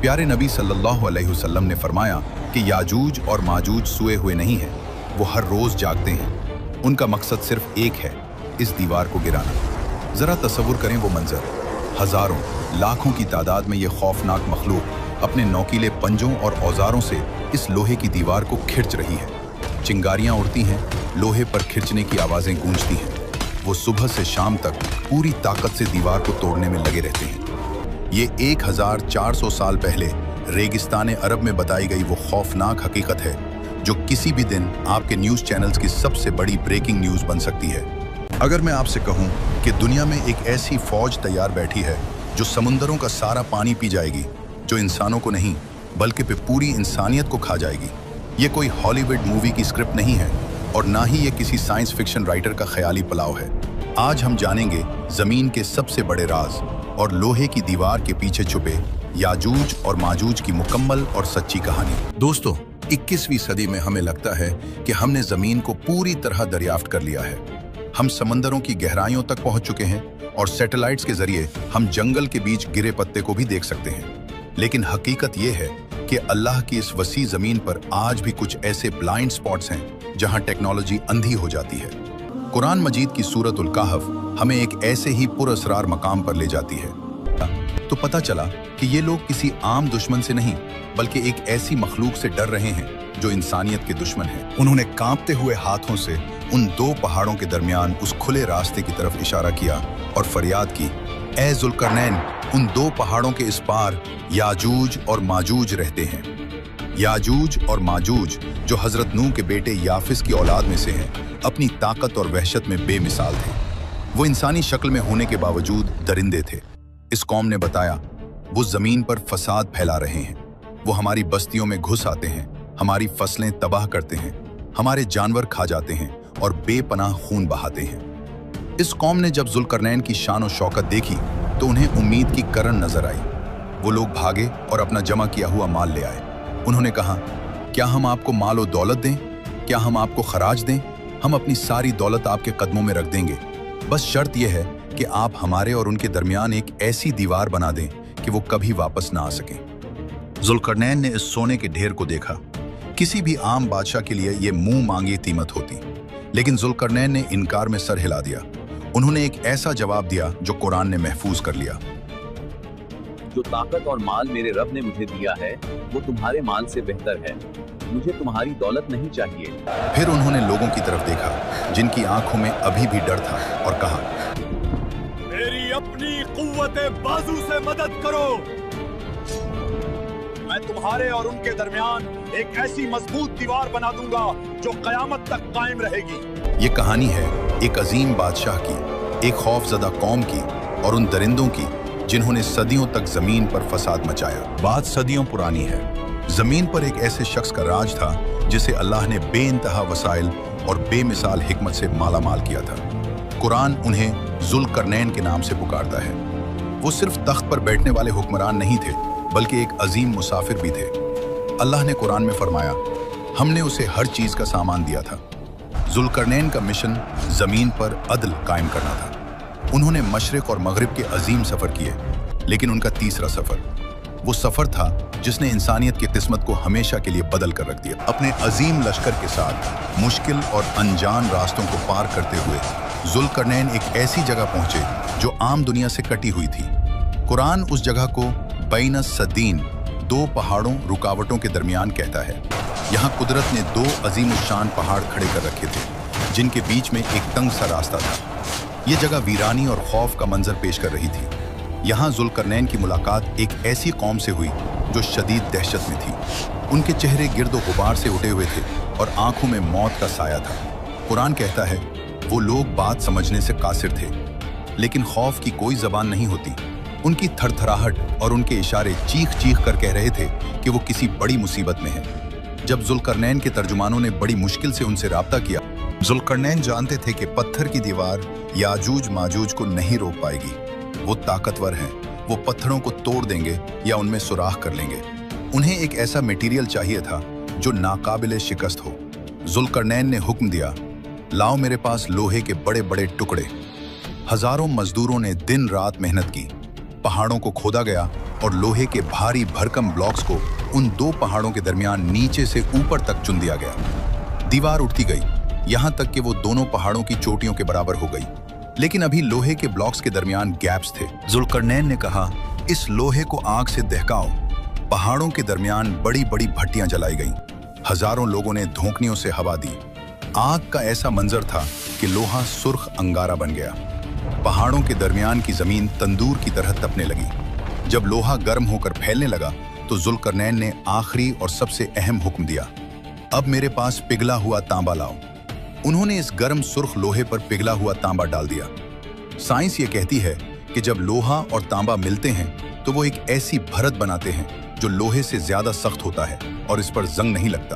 प्यारे नबी सल्लल्लाहु अलैहि वसल्लम ने फरमाया कि याजूज और माजूज सोए हुए नहीं हैं, वो हर रोज जागते हैं। उनका मकसद सिर्फ एक है, इस दीवार को गिराना। जरा तसव्वुर करें वो मंजर, हजारों लाखों की तादाद में ये खौफनाक मखलूक अपने नौकीले पंजों और औजारों से इस लोहे की दीवार को खिंच रही है। चिंगारियां उड़ती हैं, लोहे पर खिंचने की आवाजें गूंजती हैं। वो सुबह से शाम तक पूरी ताकत से दीवार को तोड़ने में लगे रहते हैं। ये 1400 साल पहले रेगिस्तान अरब में बताई गई वो खौफनाक हकीकत है जो किसी भी दिन आपके न्यूज़ चैनल्स की सबसे बड़ी ब्रेकिंग न्यूज़ बन सकती है। अगर मैं आपसे कहूं कि दुनिया में एक ऐसी फौज तैयार बैठी है जो समुंदरों का सारा पानी पी जाएगी, जो इंसानों को नहीं बल्कि पूरी इंसानियत को खा जाएगी। ये कोई हॉलीवुड मूवी की स्क्रिप्ट नहीं है और ना ही ये किसी साइंस फिक्शन राइटर का ख्याली पुलाव है। आज हम जानेंगे जमीन के सबसे बड़े राज और लोहे की दीवार के पीछे छुपे याजूज और माजूज की मुकम्मल और सच्ची कहानी। दोस्तों, 21वीं सदी में हमें लगता है कि हमने जमीन को पूरी तरह दरियाफ्त कर लिया है। हम समंदरों की गहराइयों तक पहुंच चुके हैं और सैटेलाइट्स के जरिए हम जंगल के बीच गिरे पत्ते को भी देख सकते हैं। लेकिन हकीकत यह है कि अल्लाह की इस वसी जमीन पर आज भी कुछ ऐसे ब्लाइंड स्पॉट्स हैं जहां टेक्नोलॉजी अंधी हो जाती है। कुरान मजीद की सूरतुल कहफ हमें एक ऐसे ही पुरअसरार मकाम पर ले जाती है। तो पता चला कि ये लोग किसी आम दुश्मन से नहीं बल्कि एक ऐसी मखलूक से डर रहे हैं जो इंसानियत के दुश्मन है। उन्होंने कांपते हुए हाथों से उन दो पहाड़ों के दरमियान उस खुले रास्ते की तरफ इशारा किया और फरियाद की, ऐ जुल्करनैन, उन दो पहाड़ों के इस पार याजूज और माजूज रहते हैं। याजूज और माजूज जो हजरत नूह के बेटे याफिस की औलाद में से हैं, अपनी ताकत और वहशत में बेमिसाल थे। वो इंसानी शक्ल में होने के बावजूद दरिंदे थे। इस कौम ने बताया वो जमीन पर फसाद फैला रहे हैं। वो हमारी बस्तियों में घुस आते हैं, हमारी फसलें तबाह करते हैं, हमारे जानवर खा जाते हैं और बेपनाह खून बहाते हैं। इस कौम ने जब जुल्करनैन की शान और शौकत देखी तो उन्हें उम्मीद की करन नजर आई। वो लोग भागे और अपना जमा किया हुआ माल ले आए। उन्होंने कहा, क्या हम आपको माल और दौलत दें? क्या हम आपको खराज दें? हम अपनी सारी दौलत आपके कदमों में रख देंगे। बस शर्त यह है कि आप हमारे और उनके दरमियान एक ऐसी दीवार बना दें कि वो कभी वापस ना आ सकें। जुल्करनैन ने इस सोने के ढेर को देखा। किसी भी आम बादशाह के लिए ये मुंह मांगी कीमत होती, लेकिन जुल्करनैन ने इनकार में सर हिला दिया। उन्होंने एक ऐसा जवाब दिया जो कुरान ने महफूज कर लिया। जो ताकत और माल मेरे रब ने मुझे दिया है वो तुम्हारे माल से बेहतर है। मुझे तुम्हारी दौलत नहीं चाहिए। फिर उन्होंने लोगों की तरफ देखा जिनकी आंखों में अभी भी डर था और कहा, मेरी अपनी कुव्वते बाजू से मदद करो। मैं तुम्हारे और उनके दरमियान एक ऐसी मजबूत दीवार बना दूंगा जो कयामत तक कायम रहेगी। ये कहानी है एक अजीम बादशाह की, एक खौफजदा कौम की और उन दरिंदों की जिन्होंने सदियों तक जमीन पर फसाद मचाया। बात सदियों पुरानी है। जमीन पर एक ऐसे शख्स का राज था जिसे अल्लाह ने बेइंतहा वसाइल और बेमिसाल हिकमत से माला माल किया था। कुरान उन्हें जुल्करनैन के नाम से पुकारता है। वो सिर्फ तख्त पर बैठने वाले हुक्मरान नहीं थे बल्कि एक अजीम मुसाफिर भी थे। अल्लाह ने कुरान में फरमाया, हमने उसे हर चीज का सामान दिया था। जुल्करनैन का मिशन जमीन पर अदल कायम करना था। उन्होंने मशरिक और मगरिब के अजीम सफर किए, लेकिन उनका तीसरा सफर वो सफर था जिसने इंसानियत की किस्मत को हमेशा के लिए बदल कर रख दिया। अपने अजीम लश्कर के साथ मुश्किल और अनजान रास्तों को पार करते हुए जुल्करनैन एक ऐसी जगह पहुंचे जो आम दुनिया से कटी हुई थी। कुरान उस जगह को बैन सद्दीन, दो पहाड़ों रुकावटों के दरमियान कहता है। यहाँ कुदरत ने दो अजीम शान पहाड़ खड़े कर रखे थे जिनके बीच में एक तंग सा रास्ता था। ये जगह वीरानी और खौफ का मंजर पेश कर रही थी। यहाँ जुल्करनैन की मुलाकात एक ऐसी कौम से हुई जो शदीद दहशत में थी। उनके चेहरे गिर्दो गुबार से उठे हुए थे और आंखों में मौत का साया था। कुरान कहता है वो लोग बात समझने से कासिर थे, लेकिन खौफ की कोई जबान नहीं होती। उनकी थरथराहट और उनके इशारे चीख चीख कर कह रहे थे कि वो किसी बड़ी मुसीबत में हैं। जब जुल्करनैन के तर्जुमानों ने बड़ी मुश्किल से उनसे राब्ता किया, जुल्करनैन जानते थे कि पत्थर की दीवार याजूज माजूज को नहीं रोक पाएगी। वो ताकतवर हैं, वो पत्थरों को तोड़ देंगे या उनमें सुराख कर लेंगे। उन्हें एक ऐसा मटेरियल चाहिए था जो नाकाबिले शिकस्त हो। जुल्करनैन ने हुक्म दिया, लाओ मेरे पास लोहे के बड़े बड़े टुकड़े। हजारों मजदूरों ने दिन रात मेहनत की। पहाड़ों को खोदा गया और लोहे के भारी भरकम ब्लॉक्स को उन दो पहाड़ों के दरमियान नीचे से ऊपर तक चुन दिया गया। दीवार उठती गई, यहाँ तक कि वो दोनों पहाड़ों की चोटियों के बराबर हो गई। लेकिन अभी लोहे के ब्लॉक्स के दरमियान गैप्स थे। जुल्करनैन ने कहा, इस लोहे को आग से दहकाओ। पहाड़ों के दरमियान बड़ी बड़ी भट्टियां जलाई गईं। हजारों लोगों ने धोंकनियों से हवा दी। आग का ऐसा मंजर था कि लोहा सुर्ख अंगारा बन गया। पहाड़ों के दरमियान की जमीन तंदूर की तरह तपने लगी। जब लोहा गर्म होकर फैलने लगा तो जुल्करनैन ने आखिरी और सबसे अहम हुक्म दिया, अब मेरे पास पिघला हुआ तांबा लाओ। उन्होंने इस गर्म सुर्ख लोहे पर पिघला हुआ तांबा डाल दिया। साइंस ये कहती है कि जब लोहा और तांबा मिलते हैं तो वो एक ऐसी भरत बनाते हैं जो लोहे से ज्यादा सख्त होता है और इस पर जंग नहीं लगता।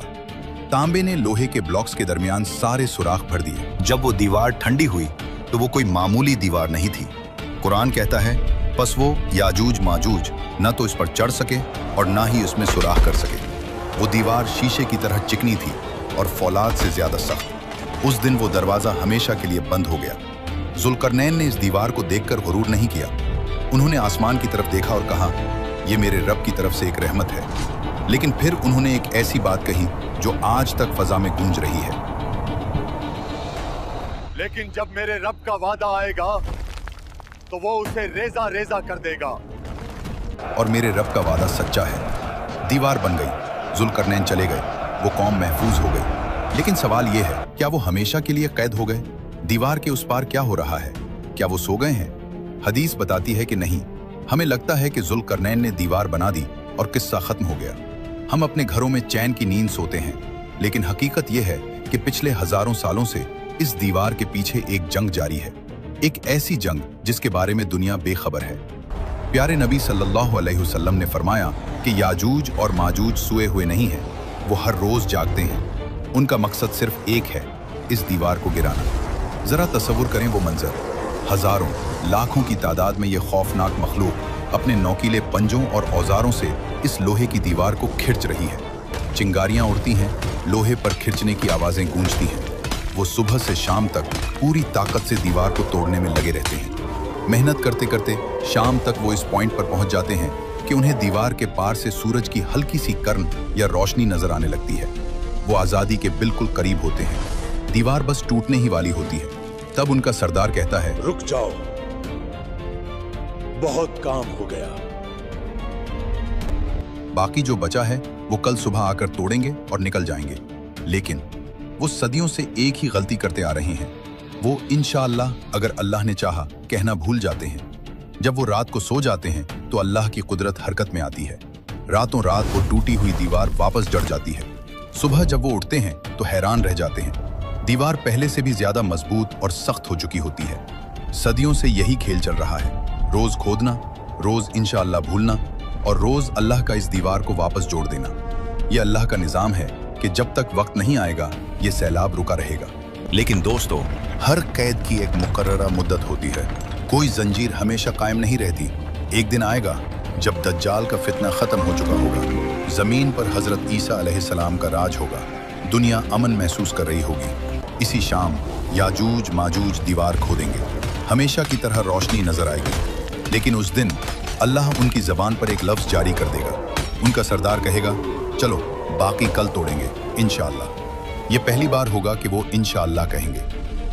तांबे ने लोहे के ब्लॉक्स के दरमियान सारे सुराख भर दिए। जब वो दीवार ठंडी हुई तो वो कोई मामूली दीवार नहीं थी। कुरान कहता है, बस वो याजूज माजूज न तो इस पर चढ़ सके और ना ही उसमें सुराख कर सके। वो दीवार शीशे की तरह चिकनी थी और फौलाद से ज्यादा सख्त। उस दिन वो दरवाजा हमेशा के लिए बंद हो गया। जुल्करनैन ने इस दीवार को देखकर गुरूर नहीं किया। उन्होंने आसमान की तरफ देखा और कहा, यह मेरे रब की तरफ से एक रहमत है। लेकिन फिर उन्होंने एक ऐसी बात कही जो आज तक फजा में गूंज रही है। लेकिन जब मेरे रब का वादा आएगा तो वो उसे रेजा रेजा कर देगा। और मेरे रब का वादा सच्चा है। दीवार बन गई, जुल्करनैन चले गए, वो कौम महफूज हो गई। लेकिन सवाल ये है, क्या वो हमेशा के लिए कैद हो गए? दीवार के उस पार क्या हो रहा है? क्या वो सो गए हैं? हदीस बताती है कि नहीं। हमें लगता है कि जुल्करनैन ने दीवार बना दी और किस्सा खत्म हो गया। हम अपने घरों में चैन की नींद सोते हैं, लेकिन हकीकत यह है कि पिछले हजारों सालों से इस दीवार के पीछे एक जंग जारी है। एक ऐसी जंग जिसके बारे में दुनिया बेखबर है। प्यारे नबी सल्लल्लाहु अलैहि वसल्लम ने फरमाया कि याजूज और माजूज सोए हुए नहीं हैं, वो हर रोज जागते हैं। उनका मकसद सिर्फ एक है, इस दीवार को गिराना। जरा तसव्वुर करें वो मंजर। हजारों लाखों की तादाद में ये खौफनाक मखलूक अपने नौकीले पंजों और औजारों से इस लोहे की दीवार को खिंच रही है। चिंगारियां उड़ती हैं, लोहे पर खिंचने की आवाजें गूंजती हैं। वो सुबह से शाम तक पूरी ताकत से दीवार को तोड़ने में लगे रहते हैं। मेहनत करते करते शाम तक वो इस पॉइंट पर पहुंच जाते हैं कि उन्हें दीवार के पार से सूरज की हल्की सी किरण या रोशनी नजर आने लगती है। वो आजादी के बिल्कुल करीब होते हैं। दीवार बस टूटने ही वाली होती है। तब उनका सरदार कहता है, रुक जाओ, बहुत काम हो गया। बाकी जो बचा है वो कल सुबह आकर तोड़ेंगे और निकल जाएंगे। लेकिन वो सदियों से एक ही गलती करते आ रहे हैं। वो इंशाअल्लाह, अगर अल्लाह ने चाहा, कहना भूल जाते हैं। जब वो रात को सो जाते हैं तो अल्लाह की कुदरत हरकत में आती है। रातों रात वो टूटी हुई दीवार वापस जड़ जाती है। सुबह जब वो उठते हैं तो हैरान रह जाते हैं। दीवार पहले से भी ज्यादा मजबूत और सख्त हो चुकी होती है। सदियों से यही खेल चल रहा है, रोज खोदना, रोज इंशाअल्लाह भूलना और रोज अल्लाह का इस दीवार को वापस जोड़ देना। ये अल्लाह का निजाम है कि जब तक वक्त नहीं आएगा ये सैलाब रुका रहेगा। लेकिन दोस्तों, हर कैद की एक मुकर्ररा मुद्दत होती है। कोई जंजीर हमेशा कायम नहीं रहती। एक दिन आएगा जब दज्जाल का फितना खत्म हो चुका होगा। जमीन पर हजरत ईसा अलैहिस्सलाम का राज होगा। दुनिया अमन महसूस कर रही होगी। इसी शाम याजूज माजूज दीवार खोदेंगे। हमेशा की तरह रोशनी नजर आएगी। लेकिन उस दिन अल्लाह उनकी जबान पर एक लफ्ज जारी कर देगा। उनका सरदार कहेगा, चलो बाकी कल तोड़ेंगे इंशाअल्लाह। ये पहली बार होगा कि वो इंशाअल्लाह कहेंगे।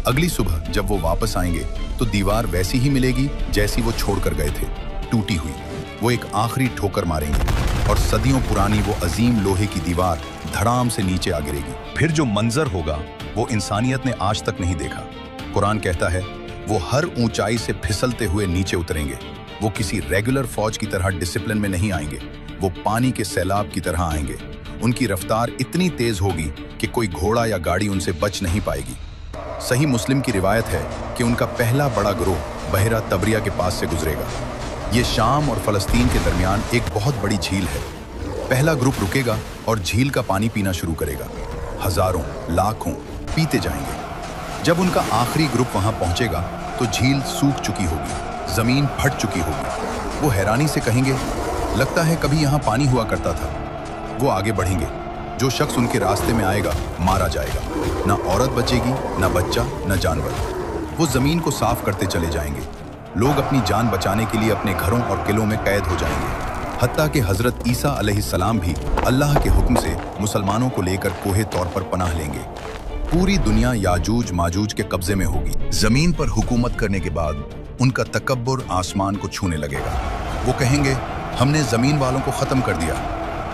अगली सुबह जब वो वापस आएंगे तो दीवार वैसी ही मिलेगी जैसी वो छोड़कर गए थे, टूटी हुई। वो एक आखिरी ठोकर मारेंगे और सदियों पुरानी वो अजीम लोहे की दीवार धड़ाम से नीचे आ गिरेगी। फिर जो मंजर होगा वो इंसानियत ने आज तक नहीं देखा। कुरान कहता है, वो हर ऊंचाई से फिसलते हुए नीचे उतरेंगे। वो किसी रेगुलर फौज की तरह डिसिप्लिन में नहीं आएंगे। वो पानी के सैलाब की तरह आएंगे। उनकी रफ्तार इतनी तेज होगी कि कोई घोड़ा या गाड़ी उनसे बच नहीं पाएगी। सही मुस्लिम की रिवायत है कि उनका पहला बड़ा गिरोह बहरा तबरिया के पास से गुजरेगा। ये शाम और फलस्तीन के दरमियान एक बहुत बड़ी झील है। पहला ग्रुप रुकेगा और झील का पानी पीना शुरू करेगा। हजारों लाखों पीते जाएंगे। जब उनका आखिरी ग्रुप वहां पहुंचेगा तो झील सूख चुकी होगी, जमीन फट चुकी होगी। वो हैरानी से कहेंगे, लगता है कभी यहाँ पानी हुआ करता था। वो आगे बढ़ेंगे। जो शख्स उनके रास्ते में आएगा मारा जाएगा। ना औरत बचेगी, ना बच्चा, ना जानवर। वो जमीन को साफ करते चले जाएंगे। लोग अपनी जान बचाने के लिए अपने घरों और किलों में कैद हो जाएंगे। हत्ता कि हजरत ईसा अलैहिस्सलाम भी अल्लाह के हुक्म से मुसलमानों को लेकर कोहे तौर पर पनाह लेंगे। पूरी दुनिया याजूज माजूज के कब्जे में होगी। जमीन पर हुकूमत करने के बाद उनका तकब्बुर आसमान को छूने लगेगा। वो कहेंगे, हमने जमीन वालों को खत्म कर दिया,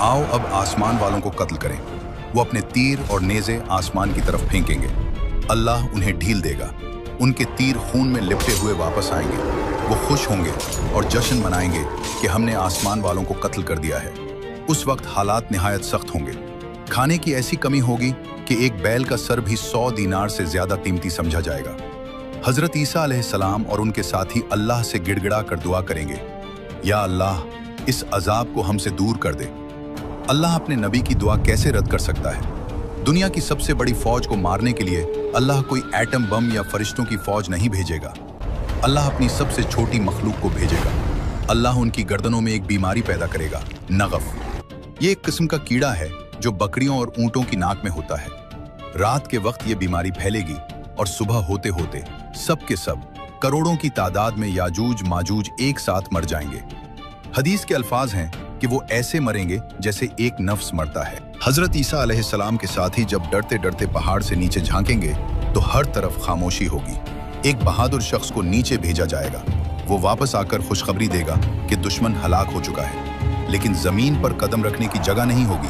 आओ अब आसमान वालों को कत्ल करें। वो अपने तीर और नेज़े आसमान की तरफ फेंकेंगे। अल्लाह उन्हें ढील देगा। उनके तीर खून में लिपटे हुए वापस आएंगे। वो खुश होंगे और जश्न मनाएंगे कि हमने आसमान वालों को कत्ल कर दिया है। उस वक्त हालात निहायत सख्त होंगे। खाने की ऐसी कमी होगी कि एक बैल का सर भी 100 दीनार से ज्यादा कीमती समझा जाएगा। हजरत ईसा अलैहिस्सलाम और उनके साथी अल्लाह से गिड़गिड़ा कर दुआ करेंगे, या अल्लाह इस अजाब को हमसे दूर कर दे। अल्लाह अपने नबी की दुआ कैसे रद्द कर सकता है? दुनिया की सबसे बड़ी फौज को मारने के लिए अल्लाह कोई एटम बम या फरिश्तों की फौज नहीं भेजेगा। अल्लाह अपनी सबसे छोटी मखलूक को भेजेगा। अल्लाह उनकी गर्दनों में एक बीमारी पैदा करेगा, नगफ। ये एक किस्म का कीड़ा है जो बकरियों और ऊंटों की नाक में होता है। रात के वक्त ये बीमारी फैलेगी और सुबह होते होते सब के सब करोड़ों की तादाद में याजूज माजूज एक साथ मर जाएंगे। हदीस के अल्फाज हैं कि वो ऐसे मरेंगे जैसे एक नफ्स मरता है। हजरत ईसा अलैहिस्सलाम के साथी जब डरते डरते पहाड़ से नीचे झांकेंगे तो हर तरफ खामोशी होगी। एक बहादुर शख्स को नीचे भेजा जाएगा। वो वापस आकर खुशखबरी देगा कि दुश्मन हलाक हो चुका है, लेकिन जमीन पर कदम रखने की जगह नहीं होगी।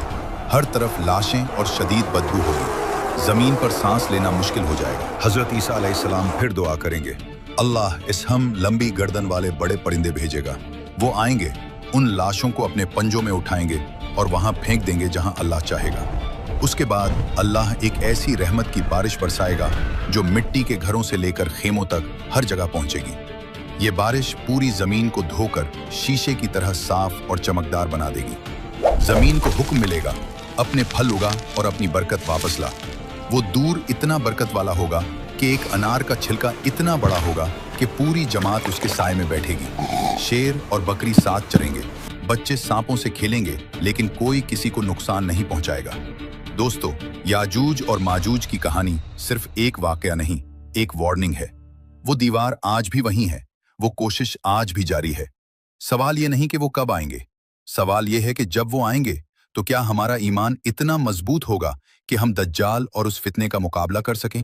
हर तरफ लाशें और शदीद बदबू होगी। जमीन पर सांस लेना मुश्किल हो जाएगा। हजरत ईसा अलैहिस्सलाम फिर दुआ करेंगे, अल्लाह इस हम लंबी गर्दन वाले बड़े परिंदे भेजेगा। वो आएंगे, उन लाशों को अपने पंजों में उठाएंगे और वहां फेंक देंगे जहां अल्लाह चाहेगा। उसके बाद अल्लाह एक ऐसी रहमत की बारिश बरसाएगा जो मिट्टी के घरों से लेकर खेमों तक हर जगह पहुंचेगी। ये बारिश पूरी जमीन को धोकर शीशे की तरह साफ और चमकदार बना देगी। जमीन को हुक्म मिलेगा, अपने फल उगा और अपनी बरकत वापस ला। वो दूर इतना बरकत वाला होगा कि एक अनार का छिलका इतना बड़ा होगा कि पूरी जमात उसके साए में बैठेगी। शेर और बकरी साथ चरेंगे, बच्चे सांपों से खेलेंगे, लेकिन कोई किसी को नुकसान नहीं पहुंचाएगा। दोस्तों, याजूज और माजूज की कहानी सिर्फ एक वाकया नहीं, एक वार्निंग है। वो दीवार आज भी वहीं है, वो कोशिश आज भी जारी है। सवाल ये नहीं कि वो कब आएंगे, सवाल ये है कि जब वो आएंगे तो क्या हमारा ईमान इतना मजबूत होगा कि हम दज्जाल और उस फितने का मुकाबला कर सकें।